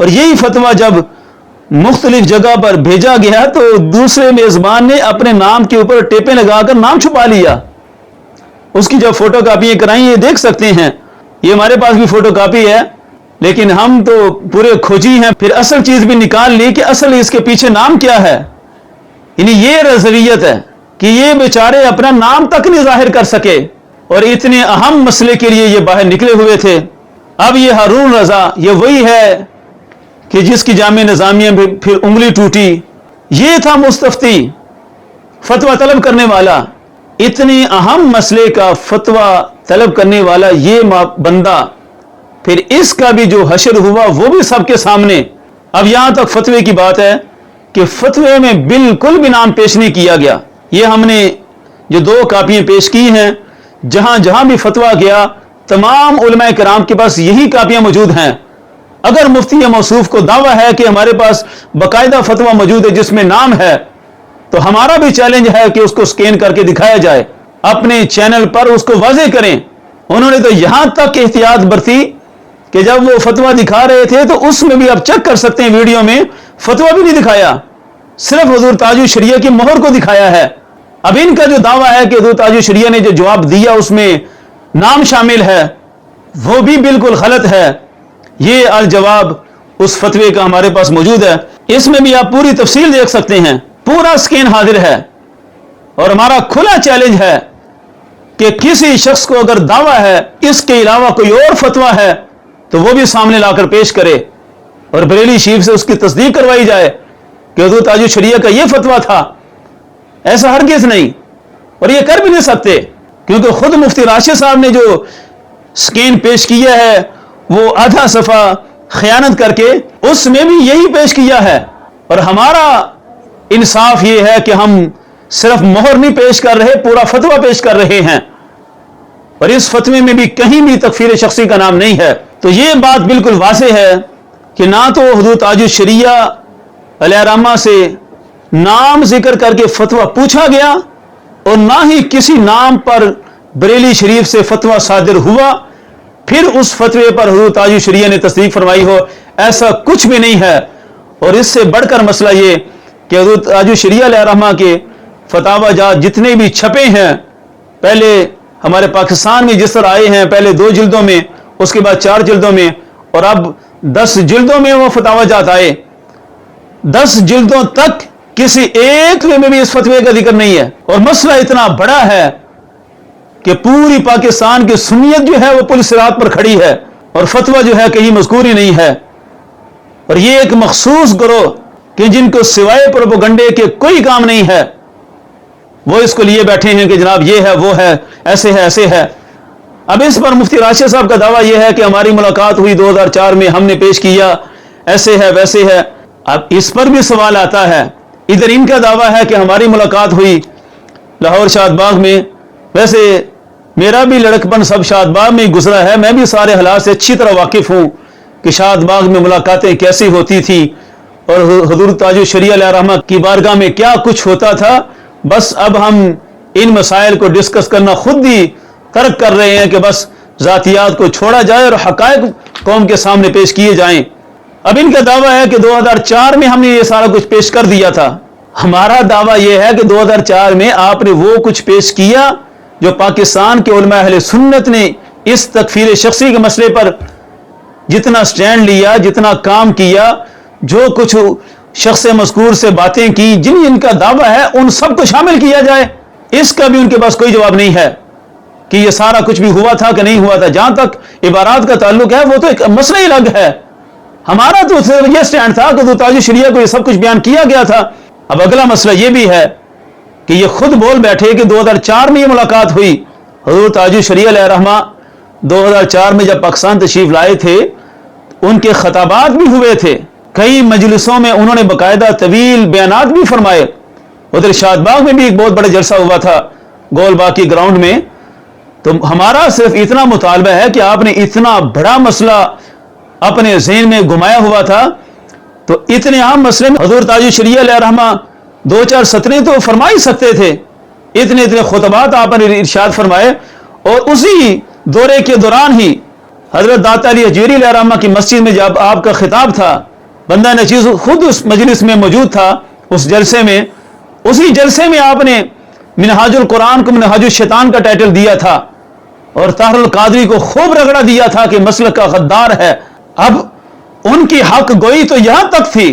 اور یہی فتویٰ جب مختلف جگہ پر بھیجا گیا تو دوسرے میزبان نے اپنے نام کے اوپر ٹیپیں لگا کر نام چھپا لیا. اس کی جب فوٹو کاپیاں کرائیں یہ دیکھ سکتے ہیں. یہ ہمارے پاس بھی فوٹو کاپی ہے لیکن ہم تو پورے کھوجی ہیں. پھر اصل چیز بھی نکال لی کہ اصل اس کے پیچھے نام کیا ہے. یعنی یہ رضویت ہے کہ یہ بیچارے اپنا نام تک نہیں ظاہر کر سکے اور اتنے اہم مسئلے کے لیے یہ باہر نکلے ہوئے تھے. اب یہ ہارون رضا یہ وہی ہے کہ جس کی جامع نظامیہ میں پھر انگلی ٹوٹی. یہ تھا مستفتی، فتویٰ طلب کرنے والا، اتنے اہم مسئلے کا فتویٰ طلب کرنے والا یہ بندہ. پھر اس کا بھی جو حشر ہوا وہ بھی سب کے سامنے. اب یہاں تک فتوے کی بات ہے کہ فتوے میں بالکل بھی نام پیش نہیں کیا گیا. یہ ہم نے جو 2 کاپیاں پیش کی ہیں، جہاں جہاں بھی فتویٰ گیا تمام علماء کرام کے پاس یہی کاپیاں موجود ہیں. اگر مفتی موصوف کو دعویٰ ہے کہ ہمارے پاس باقاعدہ فتویٰ موجود ہے جس میں نام ہے تو ہمارا بھی چیلنج ہے کہ اس کو سکین کر کے دکھایا جائے، اپنے چینل پر اس کو واضح کریں. انہوں نے تو یہاں تک احتیاط برتی کہ جب وہ فتویٰ دکھا رہے تھے تو اس میں بھی آپ چیک کر سکتے ہیں ویڈیو میں فتویٰ بھی نہیں دکھایا، صرف حضور تاج الشریعہ کی مہر کو دکھایا ہے. اب ان کا جو دعویٰ ہے کہ حضور تاج الشریعہ نے جو جواب دیا اس میں نام شامل ہے وہ بھی بالکل غلط ہے. یہ الجواب اس فتوے کا ہمارے پاس موجود ہے، اس میں بھی آپ پوری تفصیل دیکھ سکتے ہیں، پورا سکین حاضر ہے. اور ہمارا کھلا چیلنج ہے کہ کسی شخص کو اگر دعویٰ ہے اس کے علاوہ کوئی اور فتویٰ ہے تو وہ بھی سامنے لا کر پیش کرے اور بریلی شریف سے اس کی تصدیق کروائی جائے کہ حضور تاج الشریعہ کا یہ فتویٰ تھا. ایسا ہرگز نہیں، اور یہ کر بھی نہیں سکتے کیونکہ خود مفتی راشد صاحب نے جو سکین پیش کیا ہے وہ آدھا صفحہ خیانت کر کے اس میں بھی یہی پیش کیا ہے. اور ہمارا انصاف یہ ہے کہ ہم صرف مہر نہیں پیش کر رہے، پورا فتویٰ پیش کر رہے ہیں اور اس فتوے میں بھی کہیں بھی تکفیر شخصی کا نام نہیں ہے. تو یہ بات بالکل واضح ہے کہ نہ تو حضور تاج الشریعہ علیہ الرحمہ سے نام ذکر کر کے فتویٰ پوچھا گیا اور نہ ہی کسی نام پر بریلی شریف سے فتویٰ صادر ہوا پھر اس فتوے پر حضور تاج الشریعہ نے تصدیق فرمائی ہو. ایسا کچھ بھی نہیں ہے. اور اس سے بڑھ کر مسئلہ یہ کہ حضور تاج الشریعہ علیہ الرحمہ کے فتاوی جات جتنے بھی چھپے ہیں، پہلے ہمارے پاکستان میں جس طرح آئے ہیں، پہلے 2 جلدوں میں، اس کے بعد 4 جلدوں میں، اور اب 10 جلدوں میں وہ فتاوی جات آئے. 10 جلدوں تک کسی ایک میں بھی اس فتوے کا ذکر نہیں ہے. اور مسئلہ اتنا بڑا ہے کہ پوری پاکستان کی سنیت جو ہے وہ پل صراط پر کھڑی ہے اور فتویٰ جو ہے کہیں مذکور ہی نہیں ہے. اور یہ ایک مخصوص گروہ کہ جن کو سوائے پروپیگنڈے کے کوئی کام نہیں ہے، وہ اس کو لیے بیٹھے ہیں کہ جناب یہ ہے وہ ہے ایسے ہے ایسے ہے. اب اس پر مفتی راشد صاحب کا دعویٰ یہ ہے کہ ہماری ملاقات ہوئی 2004 میں، ہم نے پیش کیا ایسے ہے ویسے ہے. اب اس پر بھی سوال آتا ہے، ادھر ان کا دعویٰ ہے کہ ہماری ملاقات ہوئی لاہور شاد باغ میں. ویسے میرا بھی لڑکپن سب شاد باغ میں گزرا ہے، میں بھی سارے حالات سے اچھی طرح واقف ہوں کہ شاد باغ میں ملاقاتیں کیسی ہوتی تھی اور حضور تاج الشریعہ علیہ الرحمہ کی بارگاہ میں کیا کچھ ہوتا تھا. بس اب ہم ان مسائل کو ڈسکس کرنا خود ہی ترک کر رہے ہیں کہ بس ذاتیات کو چھوڑا جائے اور حقائق قوم کے سامنے پیش کیے جائیں. اب ان کا دعویٰ ہے کہ 2004 میں ہم نے یہ سارا کچھ پیش کر دیا تھا. ہمارا دعویٰ یہ ہے کہ 2004 میں آپ نے وہ کچھ پیش کیا جو پاکستان کے علماء اہل سنت نے اس تکفیر شخصی کے مسئلے پر جتنا سٹینڈ لیا، جتنا کام کیا، جو کچھ شخص مذکور سے باتیں کی، جن کا دعویٰ ہے ان سب کو شامل کیا جائے. اس کا بھی ان کے پاس کوئی جواب نہیں ہے کہ یہ سارا کچھ بھی ہوا تھا کہ نہیں ہوا تھا. جہاں تک عبارات کا تعلق ہے وہ تو ایک مسئلہ ہی الگ ہے. ہمارا تو صرف یہ سٹینڈ تھا کہ تاج الشریعہ کو یہ سب کچھ بیان کیا گیا تھا. اب اگلا مسئلہ یہ بھی ہے کہ یہ خود بول بیٹھے کہ 2004 میں یہ ملاقات ہوئی. حضور تاج الشریعہ علیہ الرحمہ 2004 میں جب پاکستان تشریف لائے تھے ان کے خطابات بھی ہوئے تھے، کئی مجلسوں میں انہوں نے باقاعدہ طویل بیانات بھی فرمائے. ادھر شاد باغ میں بھی ایک بہت بڑا جلسہ ہوا تھا گول باغ کی گراؤنڈ میں. تو ہمارا صرف اتنا مطالبہ ہے کہ آپ نے اتنا بڑا مسئلہ اپنے ذہن میں گھمایا ہوا تھا تو اتنے عام مسئلے میں حضور تاج الشریعہ علیہ الرحمہ 2-4 سطریں تو فرما ہی سکتے تھے. اتنے خطبات آپ نے ارشاد فرمائے اور اسی دورے کے دوران ہی حضرت داتا علی حجویری علیہ الرحمہ کی مسجد میں جب آپ کا خطاب تھا، بندہ نچیز خود اس مجلس میں موجود تھا، اس جلسے میں، اسی جلسے میں آپ نے منہاج القرآن کو منہاج الشیطان کا ٹائٹل دیا تھا اور طاہر القادری کو خوب رگڑا دیا تھا کہ مسلک کا غدار ہے۔ اب ان کی حق گوئی تو یہاں تک تھی۔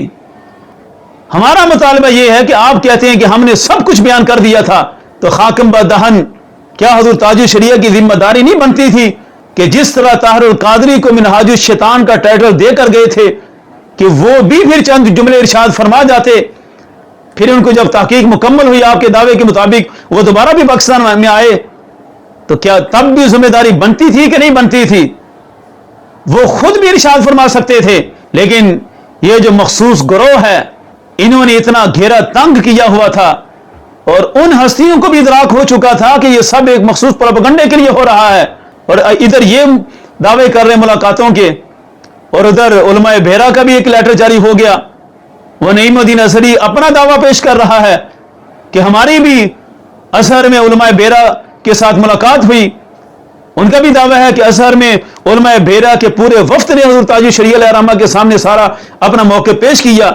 ہمارا مطالبہ یہ ہے کہ آپ کہتے ہیں کہ ہم نے سب کچھ بیان کر دیا تھا، تو خاکم بدہن، کیا حضور تاج الشریعہ کی ذمہ داری نہیں بنتی تھی کہ جس طرح طاہر القادری کو منہاج الشیطان کا ٹائٹل دے کر گئے تھے کہ وہ بھی پھر چند جملے ارشاد فرما جاتے، پھر ان کو جب تحقیق مکمل ہوئی آپ کے دعوے کے مطابق وہ دوبارہ بھی پاکستان میں آئے، تو کیا تب بھی ذمہ داری بنتی تھی کہ نہیں بنتی تھی؟ وہ خود بھی ارشاد فرما سکتے تھے، لیکن یہ جو مخصوص گروہ ہے انہوں نے اتنا گھیرا تنگ کیا ہوا تھا اور ان ہستیوں کو بھی ادراک ہو چکا تھا کہ یہ سب ایک مخصوص پروپیگنڈے کے لیے ہو رہا ہے، اور ادھر یہ دعوے کر رہے ملاقاتوں کے، اور ادھر علماء بحیرہ کا بھی ایک لیٹر جاری ہو گیا، وہ نعیم الدین ازہری اپنا دعویٰ پیش کر رہا ہے کہ ہماری بھی ازہر میں علماء بحیرہ کے ساتھ ملاقات ہوئی۔ ان کا بھی دعویٰ ہے کہ ازہر میں علماء بحیرہ کے پورے وفد نے حضور تاج الشریعہ علیہ الرحمہ کے سامنے سارا اپنا موقع پیش کیا۔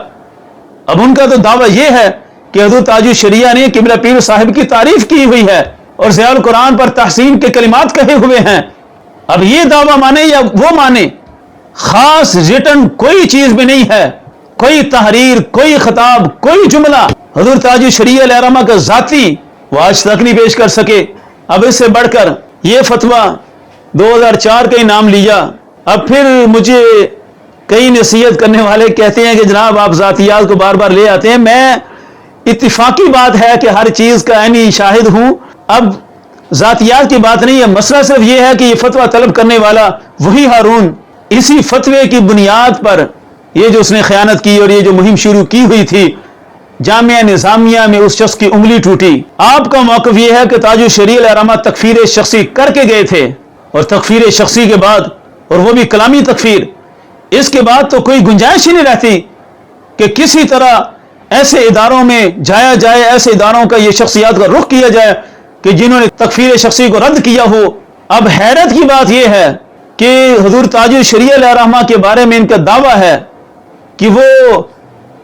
اب ان کا تو دعویٰ یہ ہے کہ حضور تاج الشریعہ نے قبلہ پیر صاحب کی تعریف کی ہوئی ہے اور ضیاء القرآن پر تحسین کے کلمات کہے ہوئے ہیں۔ اب یہ دعویٰ مانے یا وہ مانے، خاص ریٹن کوئی چیز بھی نہیں ہے، کوئی تحریر، کوئی خطاب، کوئی جملہ حضور تاج الشریعہ علیہ الرحمہ کا ذاتی وہ آج تک نہیں پیش کر سکے۔ اب اس سے بڑھ کر یہ فتویٰ 2004 کا ہی نام لیا۔ اب پھر مجھے کئی نصیحت کرنے والے کہتے ہیں کہ جناب آپ ذاتیات کو بار بار لے آتے ہیں، میں اتفاقی بات ہے کہ ہر چیز کا عینی شاہد ہوں، اب ذاتیات کی بات نہیں ہے، مسئلہ صرف یہ ہے کہ یہ فتویٰ طلب کرنے والا وہی ہارون، اسی فتوے کی بنیاد پر یہ جو اس نے خیانت کی اور یہ جو مہم شروع کی ہوئی تھی جامعہ نظامیہ میں اس شخص کی انگلی ٹوٹی۔ آپ کا موقف یہ ہے کہ تاج الشریعہ علیہ الرحمہ تکفیر شخصی کر کے گئے تھے، اور تکفیر شخصی کے بعد، اور وہ بھی کلامی تکفیر، اس کے بعد تو کوئی گنجائش ہی نہیں رہتی کہ کسی طرح ایسے اداروں میں جایا جائے، ایسے اداروں کا یہ شخصیات کا رخ کیا جائے کہ جنہوں نے تکفیر شخصی کو رد کیا ہو۔ اب حیرت کی بات یہ ہے کہ حضور تاج الشریعہ علیہ الرحمہ کے بارے میں ان کا دعویٰ ہے کہ وہ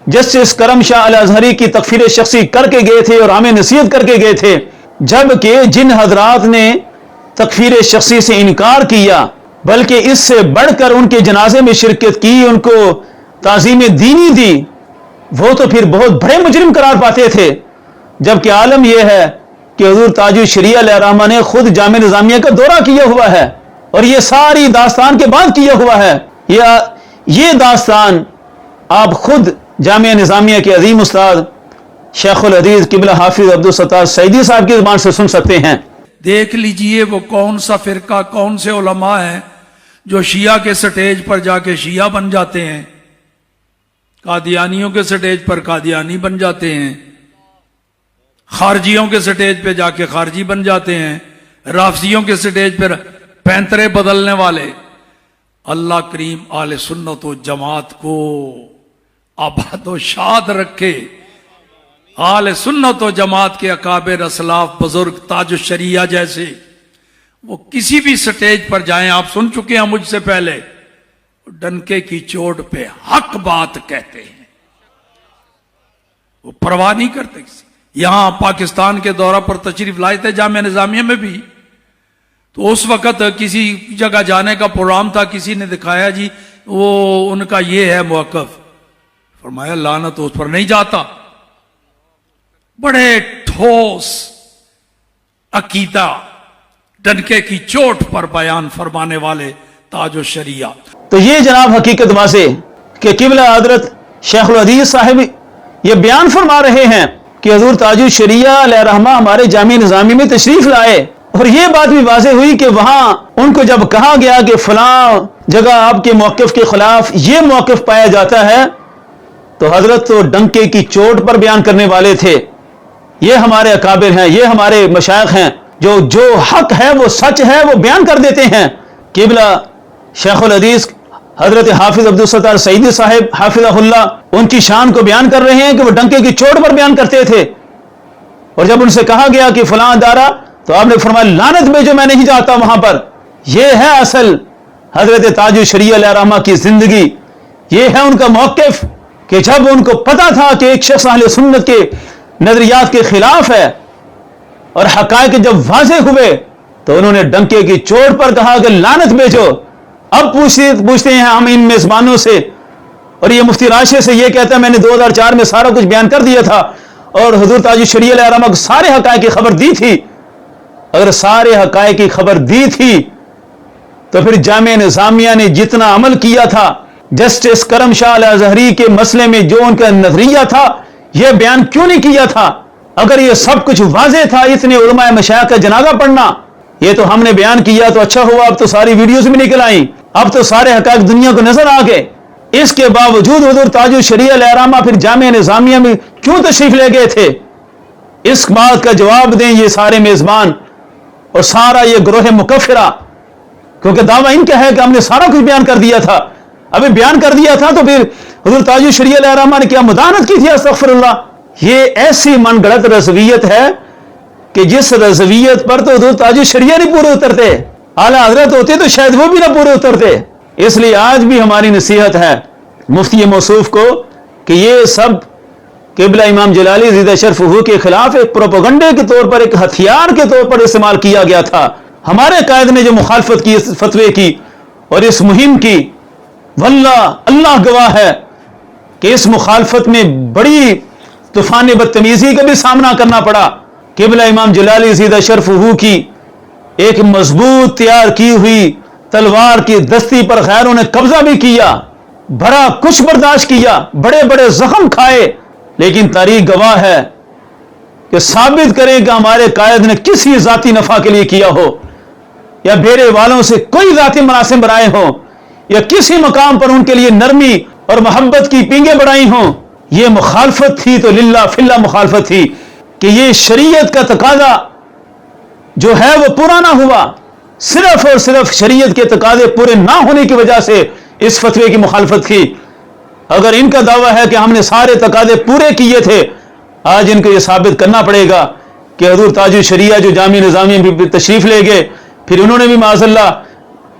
جسٹس کرم شاہ الازہری کی تکفیر شخصی کر کے گئے تھے اور ہمیں نصیحت کر کے گئے تھے، جبکہ جن حضرات نے تکفیر شخصی سے انکار کیا بلکہ اس سے بڑھ کر ان کے جنازے میں شرکت کی، ان کو تعظیم دینی دی، وہ تو پھر بہت بڑے مجرم قرار پاتے تھے۔ جبکہ عالم یہ ہے کہ حضور تاج الشریعہ علیہ الرحمہ نے خود جامعہ نظامیہ کا دورہ کیا ہوا ہے اور یہ ساری داستان کے بعد کیا ہوا ہے۔ یہ داستان آپ خود جامعہ نظامیہ کے عظیم استاد شیخ الحدیث قبلہ حافظ عبدالستار سعیدی صاحب کی زبان سے سن سکتے ہیں۔ دیکھ لیجئے وہ کون سا فرقہ، کون سے علماء ہیں جو شیعہ کے سٹیج پر جا کے شیعہ بن جاتے ہیں، قادیانیوں کے سٹیج پر قادیانی بن جاتے ہیں، خارجیوں کے سٹیج پہ جا کے خارجی بن جاتے ہیں، رافضیوں کے سٹیج پر پینترے بدلنے والے۔ اللہ کریم اہل سنت و جماعت کو آباد و شاد رکھے۔ اہل سنت و جماعت کے اکابر اسلاف بزرگ تاج الشریعہ جیسے وہ کسی بھی سٹیج پر جائیں، آپ سن چکے ہیں مجھ سے پہلے، ڈنکے کی چوٹ پہ حق بات کہتے ہیں، وہ پرواہ نہیں کرتے کسی۔ یہاں پاکستان کے دورہ پر تشریف لائے تھے جامعہ نظامیہ میں بھی، تو اس وقت کسی جگہ جانے کا پروگرام تھا، کسی نے دکھایا جی وہ ان کا یہ ہے موقف، فرمایا لعنت اس پر نہیں جاتا۔ بڑے ٹھوس عقیدہ ڈنکے کی چوٹ پر بیان فرمانے والے تاج الشریعہ۔ تو یہ جناب حقیقت واضح کہ قبلہ حضرت شیخ الحدیث صاحب یہ بیان فرما رہے ہیں کہ حضور تاج الشریعہ علیہ الرحمہ ہمارے جامعہ نظامی میں تشریف لائے، اور یہ بات بھی واضح ہوئی کہ وہاں ان کو جب کہا گیا کہ فلاں جگہ آپ کے موقف کے خلاف یہ موقف پایا جاتا ہے، تو حضرت تو ڈنکے کی چوٹ پر بیان کرنے والے تھے۔ یہ ہمارے اکابر ہیں، یہ ہمارے مشائخ ہیں، جو حق ہے وہ سچ ہے وہ بیان کر دیتے ہیں۔ قبلہ شیخ الحدیث حضرت حافظ عبدالستار سعیدی صاحب حافظہ اللہ ان کی شان کو بیان کر رہے ہیں کہ وہ ڈنکے کی چوٹ پر بیان کرتے تھے، اور جب ان سے کہا گیا کہ فلاں ادارہ، تو آپ نے فرمایا لعنت بھیجو، میں نہیں جاتا وہاں پر۔ یہ ہے اصل حضرت تاج الشریعہ علیہ الرحمہ کی زندگی، یہ ہے ان کا موقف کہ جب ان کو پتا تھا کہ ایک شخص اہل سنت کے نظریات کے خلاف ہے اور حقائق جب واضح ہوئے تو انہوں نے ڈنکے کی چوٹ پر کہا کہ لعنت بھیجو۔ اب پوچھتے ہیں ہم ان میزبانوں سے، اور یہ مفتی راشد سے یہ کہتا ہے میں نے 2004 میں سارا کچھ بیان کر دیا تھا اور حضور تاج الشریعہ علیہ الرحمہ کو سارے حقائق کی خبر دی تھی۔ اگر سارے حقائق کی خبر دی تھی تو پھر جامعہ نظامیہ نے جتنا عمل کیا تھا جسٹس کرم شاہ الازہری کے مسئلے میں جو ان کا نظریہ تھا یہ بیان کیوں نہیں کیا تھا؟ اگر یہ سب کچھ واضح تھا، اتنے علماء مشائخ کا جنازہ پڑھنا، یہ تو ہم نے بیان کیا تو اچھا ہوا، اب تو ساری ویڈیوز بھی نکل آئیں، اب تو سارے حقائق دنیا کو نظر آ گئے۔ اس کے باوجود حضور تاج الشریعہ علیہ الرحمہ پھر جامعہ نظامیہ میں کیوں تشریف لے گئے تھے؟ اس بات کا جواب دیں یہ سارے میزبان اور سارا یہ گروہ مکفرہ، کیونکہ دعویٰ ان کا ہے کہ ہم نے سارا کچھ بیان کر دیا تھا۔ ابھی بیان کر دیا تھا تو پھر حضور تاج الشریعہ علیہ الرحمہ نے کیا مداحنت کی تھی؟ استغفر اللہ۔ یہ ایسی من گھڑت رضویت ہے کہ جس رضویت پر تو حضور تاج الشریعہ نہیں پورے اترتے، اعلیٰ حضرت ہوتے تو شاید وہ بھی نہ پورے اترتے۔ اس لیے آج بھی ہماری نصیحت ہے مفتی موصوف کو کہ یہ سب قبلہ امام جلالی زیدہ شرفہ کے خلاف ایک پروپیگنڈے کے طور پر، ایک ہتھیار کے طور پر استعمال کیا گیا تھا۔ ہمارے قائد نے جو مخالفت کی اس فتوے کی اور اس مہم کی، واللہ اللہ گواہ ہے کہ اس مخالفت میں بڑی طوفان بدتمیزی کا بھی سامنا کرنا پڑا۔ قبلہ امام جلالی زیدہ شرفہ کی ایک مضبوط تیار کی ہوئی تلوار کی دستی پر غیروں نے قبضہ بھی کیا، بڑا کچھ برداشت کیا، بڑے بڑے زخم کھائے، لیکن تاریخ گواہ ہے کہ ثابت کریں کہ ہمارے قائد نے کسی ذاتی نفع کے لیے کیا ہو یا بیرے والوں سے کوئی ذاتی مناسب بنائے ہوں یا کسی مقام پر ان کے لیے نرمی اور محبت کی پینگیں بڑھائی ہوں۔ یہ مخالفت تھی تو للہ فی اللہ مخالفت تھی کہ یہ شریعت کا تقاضا جو ہے وہ پورا نہ ہوا، صرف اور صرف شریعت کے تقاضے پورے نہ ہونے کی وجہ سے اس فتوے کی مخالفت کی۔ اگر ان کا دعویٰ ہے کہ ہم نے سارے تقاضے پورے کیے تھے، آج ان کو یہ ثابت کرنا پڑے گا کہ حضور تاج الشریعہ جو جامعہ نظامیہ میں تشریف لے گئے، پھر انہوں نے بھی معاذ اللہ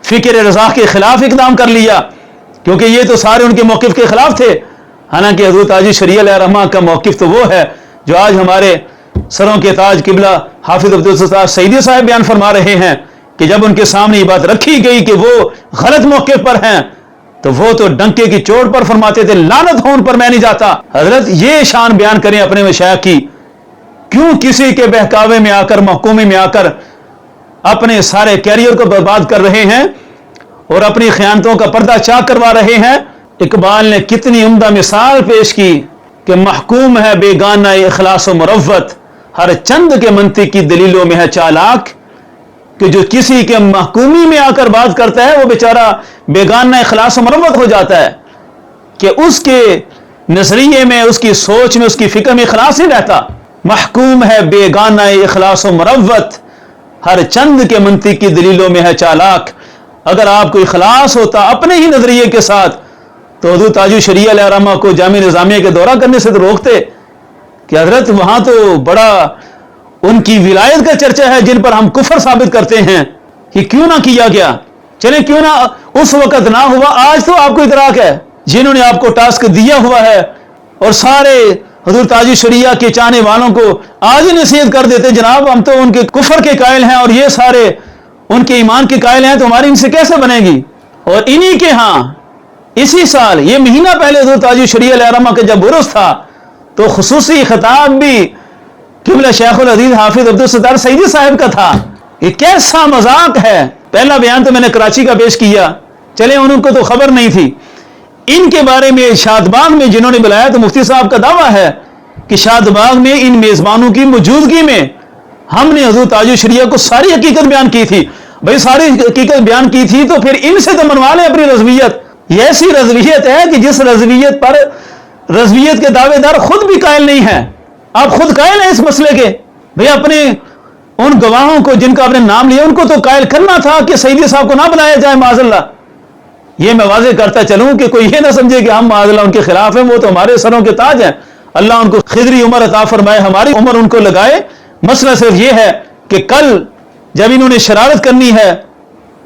فکر رضا کے خلاف اقدام کر لیا، کیونکہ یہ تو سارے ان کے موقف کے خلاف تھے۔ حالانکہ حضور تاج الشریعہ علیہ الرحمہ کا موقف تو وہ ہے جو آج ہمارے سروں کے تاج قبلہ حافظ عبدالستار سعیدی صاحب بیان فرما رہے ہیں کہ جب ان کے سامنے یہ بات رکھی گئی کہ وہ غلط موقف پر ہیں تو وہ تو ڈنکے کی چوٹ پر فرماتے تھے لعنت ہو ان پر، میں نہیں جاتا۔ حضرت یہ شان بیان کریں اپنے مشائخ کی، کیوں کسی کے بہکاوے میں آ کر، محکومے میں آ کر اپنے سارے کیریئر کو برباد کر رہے ہیں اور اپنی خیانتوں کا پردہ چاک کروا رہے ہیں؟ اقبال نے کتنی عمدہ مثال پیش کی کہ محکوم ہے بیگانہ اخلاص و مروت، ہر چند کے منطق کی دلیلوں میں ہے چالاک، کہ جو کسی کے محکومی میں آ کر بات کرتا ہے وہ بیچارہ بیگانہ اخلاص و مروت ہو جاتا ہے، کہ اس کے نظریے میں، اس کی سوچ میں، اس کی فکر میں اخلاص نہیں رہتا۔ محکوم ہے بیگانہ اخلاص و مروت، ہر چند کے منطق کی دلیلوں میں ہے چالاک۔ اگر آپ کو اخلاص ہوتا اپنے ہی نظریے کے ساتھ تو حضور تاج الشریعہ علیہ الرحمہ کو جامعہ نظامیہ کے دورہ کرنے سے تو روکتے کہ حضرت وہاں تو بڑا ان کی ولایت کا چرچا ہے جن پر ہم کفر ثابت کرتے ہیں، یہ کیوں نہ کیا گیا؟ چلیں کیوں نہ اس وقت نہ ہوا، آج تو آپ کو ادراک ہے، جنہوں نے آپ کو ٹاسک دیا ہوا ہے اور سارے حضور تاج الشریعہ کے چاہنے والوں کو آج ہی نصیحت کر دیتے جناب ہم تو ان کے کفر کے قائل ہیں اور یہ سارے ان کے ایمان کے قائل ہیں، تو ہماری ان سے کیسے بنے گی؟ اور انہی کے ہاں اسی سال یہ مہینہ پہلے حضور تاج الشریعہ علیہ الرحمہ کا جب عرس تھا تو خصوصی خطاب بھی قبلہ شیخ العزیز حافظ عبدالستار سعیدی صاحب کا تھا۔ یہ کیسا مذاق ہے! پہلا بیان تو میں نے کراچی کا پیش کیا، چلے ان کو تو خبر نہیں تھی۔ ان کے بارے میں شاد باغ میں جنہوں نے بلایا تو مفتی صاحب کا دعویٰ ہے کہ شاد باغ میں ان میزبانوں کی موجودگی میں ہم نے حضور تاج الشریعہ کو ساری حقیقت بیان کی تھی۔ بھائی ساری حقیقت بیان کی تھی تو پھر ان سے تو منوا لیں اپنی رضویت۔ یہ ایسی رضویت ہے کہ جس رضویت پر رضویت کے دعوے دار خود بھی قائل نہیں ہیں، آپ خود قائل ہیں اس مسئلے کے۔ بھئی اپنے ان گواہوں کو جن کا آپ نے نام لیا ان کو تو قائل کرنا تھا کہ سعیدی صاحب کو نہ بلایا جائے معاذ اللہ۔ یہ میں واضح کرتا چلوں کہ کوئی یہ نہ سمجھے کہ ہم معاذ اللہ ان کے خلاف ہیں، وہ تو ہمارے سروں کے تاج ہیں، اللہ ان کو خضری عمر عطا فرمائے، ہماری عمر ان کو لگائے۔ مسئلہ صرف یہ ہے کہ کل جب انہوں نے شرارت کرنی ہے